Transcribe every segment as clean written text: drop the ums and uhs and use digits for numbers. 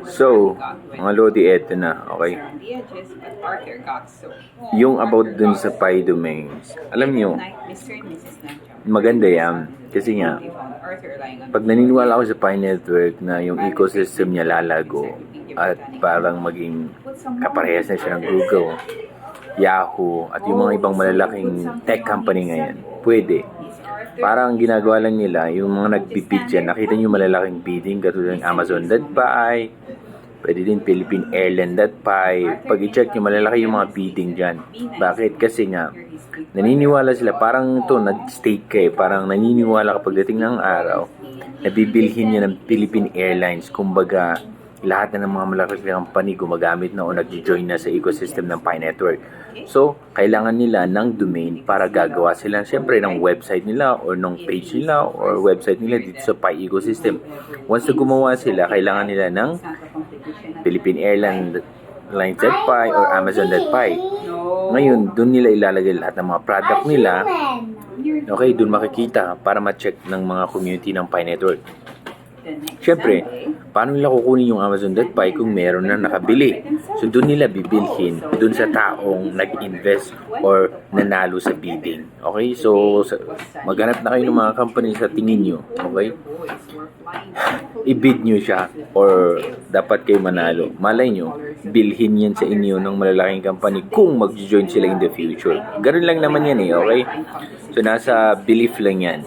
So, mga Lodi, eto na, okay? Yung about dun sa Pi domains, alam nyo, maganda yan. Kasi nga, pag naniniwala ako sa Pi Network na yung ecosystem niya lalago at parang maging kaparehas na siya ng Google, Yahoo, at yung mga ibang malalaking tech company ngayon, pwede. Parang ginagawa lang nila, yung mga nagbibid dyan, nakita nyo malalaking bidding, katulad ng Amazon.py, pwede din Philippine Airline.py. Pag i-check nyo, malalaki yung mga bidding dyan. Bakit? Kasi nga, naniniwala sila, parang ito, nag-stake ka eh, parang naniniwala ka pagdating ng araw, nabibilhin nyo ng Philippine Airlines, kumbaga, lahat na ng mga malaking company gumagamit na o nag-join na sa ecosystem ng Pi Network. So, kailangan nila ng domain para gagawa sila siyempre ng website nila or ng page nila or website nila dito sa Pi ecosystem. Once na gumawa sila, kailangan nila ng Philippine Airlines.py or Amazon.py. Ngayon, doon nila ilalagay lahat ng mga product nila. Okay, doon makikita para ma-check ng mga community ng Pi Network. Siyempre, paano nila kukunin yung Amazon.py kung meron na nakabili? So, doon nila bibilhin doon sa taong nag-invest or nanalo sa bidding. Okay? So, maghanap na kayo ng mga company sa tingin nyo. Okay? I-bid nyo siya or dapat kayo manalo. Malay nyo, bilhin yan sa inyo ng malalaking company kung mag-join sila in the future. Ganun lang naman yan eh. Okay? So, nasa belief lang yan.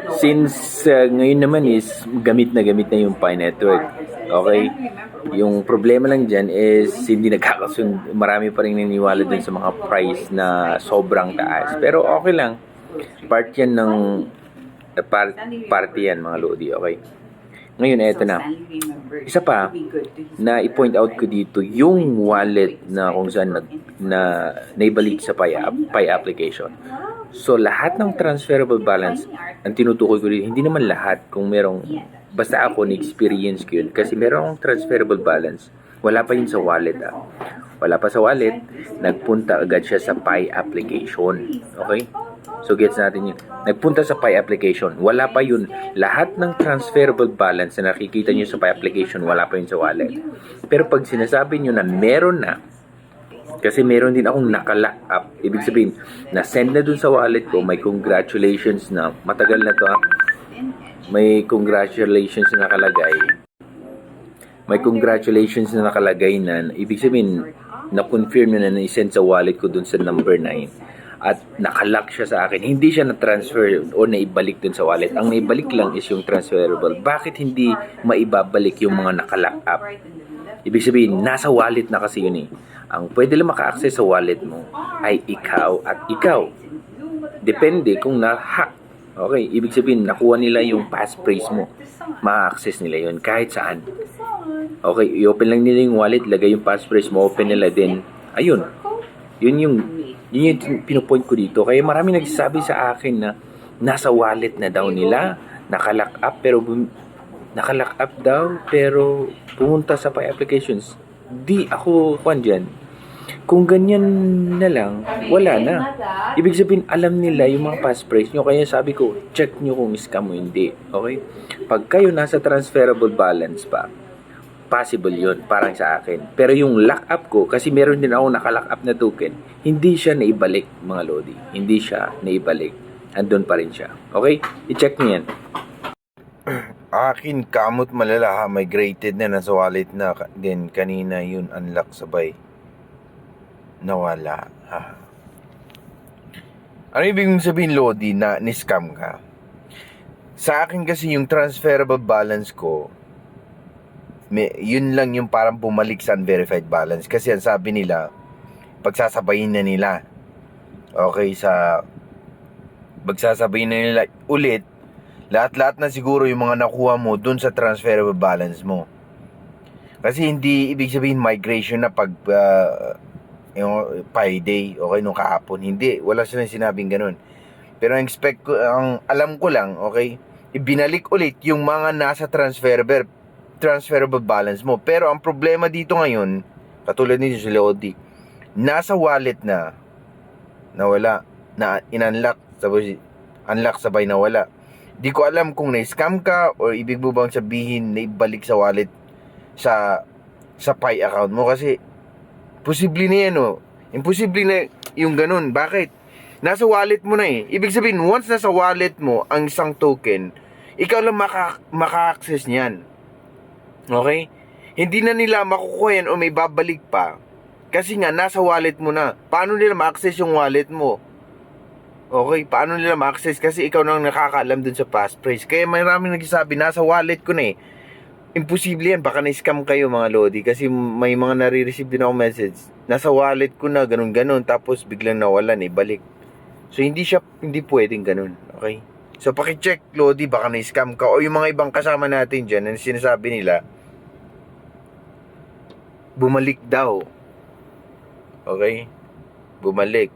Since ngayon naman is gamit na yung Pi Network. Okay? Yung problema lang dyan is hindi nagkakasunod. Marami pa rin naniniwala dun sa mga price na sobrang taas. Pero okay lang. Part yan ng party yan mga Lodi. Okay? Ngayon, eto na. Isa pa, na i-point out ko dito, yung wallet na kung saan na naibalik sa Pi application. So, lahat ng transferable balance, ang tinutukoy ko rin, hindi naman lahat kung merong, basta ako, na-experience ko yun. Kasi merong transferable balance, wala pa yun sa wallet. Wala pa sa wallet, nagpunta agad siya sa Pi application. Okay? So, gets natin yun. Nagpunta sa Pi application, wala pa yun. Lahat ng transferable balance na nakikita nyo sa Pi application, wala pa yun sa wallet. Pero pag sinasabi nyo na meron na, kasi meron din akong naka-lock up. Ibig sabihin, na-send na dun sa wallet ko, may congratulations na. Matagal na to May congratulations na nakalagay. May congratulations na nakalagay na. Ibig sabihin, na-confirm na na-send sa wallet ko dun sa number 9. At naka-lock siya sa akin. Hindi siya na-transfer o naibalik dun sa wallet. Ang naibalik lang is yung transferable. Bakit hindi maibabalik yung mga naka-lock up? Ibig sabihin, nasa wallet na kasi yun eh. Ang pwede lang maka-access sa wallet mo ay ikaw at ikaw. Depende kung na-hack. Okay, ibig sabihin, nakuha nila yung passphrase mo. Ma-access nila yun kahit saan. Okay, i-open lang nila yung wallet, lagay yung passphrase mo, open nila din. Ayun. Yun yung pinupoint ko dito. Kaya marami nagsasabi sa akin na nasa wallet na daw nila, naka-lock up pero pumunta sa Pi applications. Di ako dyan. Kung ganyan na lang, wala na. Ibig sabihin, alam nila yung mga passphrase nyo. Kaya sabi ko, check nyo kung scam o hindi. Okay? Pag kayo nasa transferable balance pa, possible yun, parang sa akin. Pero yung lock up ko, kasi meron din ako naka-lock up na token, hindi siya naibalik, mga Lodi. Hindi siya naibalik. Andun pa rin siya. Okay? I-check nyo yan. Akin, kamot malala, migrated na nasa wallet na din kanina yun, unlock sabay nawala. Ano ibig sabihin, Lodi, na ni-scam ka? Sa akin kasi yung transferable balance ko, yun lang yung parang bumalik sa unverified balance. Kasi ang sabi nila, pagsasabayin na nila. Okay, pagsasabayin na nila ulit, lahat-lahat na siguro yung mga nakuha mo dun sa transferable balance mo. Kasi hindi ibig sabihin migration na pag yung Pi day, okay, nung kahapon. Hindi, wala silang sinabing ganun. Pero ang alam ko lang, okay, ibinalik ulit yung mga nasa transferable balance mo. Pero ang problema dito ngayon, katulad nito si Lodi, nasa wallet na nawala, na in-unlock, unlock sabay nawala. Di ko alam kung na-scam ka or ibig mo bang sabihin na ibalik sa wallet sa Pi account mo kasi posible na yan imposible na yung ganun. Bakit? Nasa wallet mo na ibig sabihin once nasa wallet mo ang isang token, ikaw lang maka-access niyan. Okay? Hindi na nila makukuha yan o may babalik pa kasi nga nasa wallet mo na. Paano nila ma-access yung wallet mo? Okay, paano nila ma-access? Kasi ikaw nang nakakaalam dun sa passphrase. Kaya maraming nagsasabi, nasa wallet ko na Imposible yan, baka na-scam kayo mga lodi. Kasi may mga nare-receive din ako message. Nasa wallet ko na, ganun-ganun. Tapos biglang nawalan, balik. So hindi pwedeng ganun. Okay? So paki-check lodi, baka na-scam ka. O yung mga ibang kasama natin dyan, na sinasabi nila, bumalik daw. Okay? Bumalik.